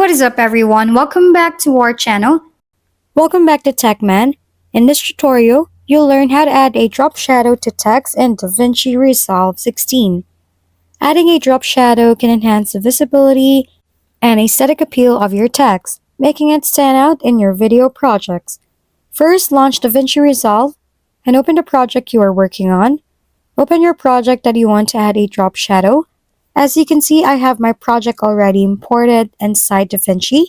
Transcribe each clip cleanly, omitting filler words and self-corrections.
What is up everyone? Welcome back to our channel. Welcome back to TechMan. In this tutorial, you'll learn how to add a drop shadow to text in DaVinci Resolve 16. Adding a drop shadow can enhance the visibility and aesthetic appeal of your text, making it stand out in your video projects. First, launch DaVinci Resolve and open the project you are working on. Open your project that you want to add a drop shadow. As you can see, I have my project already imported inside DaVinci.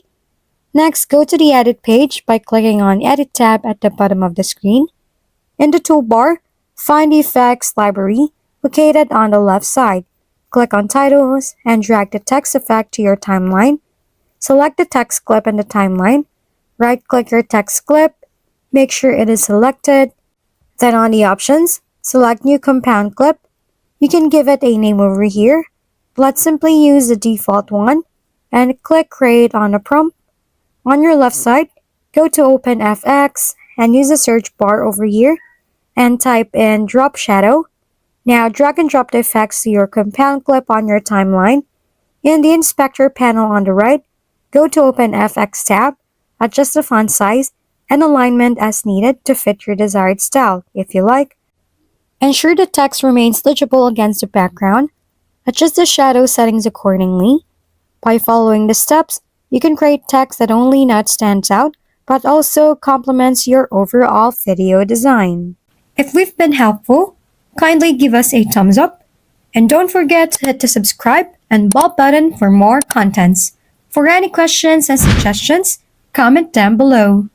Next, go to the Edit page by clicking on the Edit tab at the bottom of the screen. In the toolbar, find the Effects library located on the left side. Click on Titles and drag the text effect to your timeline. Select the text clip in the timeline. Right-click your text clip. Make sure it is selected. Then on the options, select New Compound Clip. You can give it a name over here. Let's simply use the default one and click Create on the prompt. On your left side, go to OpenFX and use the search bar over here and type in Drop Shadow. Now drag and drop the effects to your compound clip on your timeline. In the Inspector panel on the right, go to OpenFX tab, adjust the font size and alignment as needed to fit your desired style if you like. Ensure the text remains legible against the background. Adjust the shadow settings accordingly. By following the steps, you can create text that only not stands out, but also complements your overall video design. If we've been helpful, kindly give us a thumbs up. And don't forget to hit the subscribe and bell button for more contents. For any questions and suggestions, comment down below.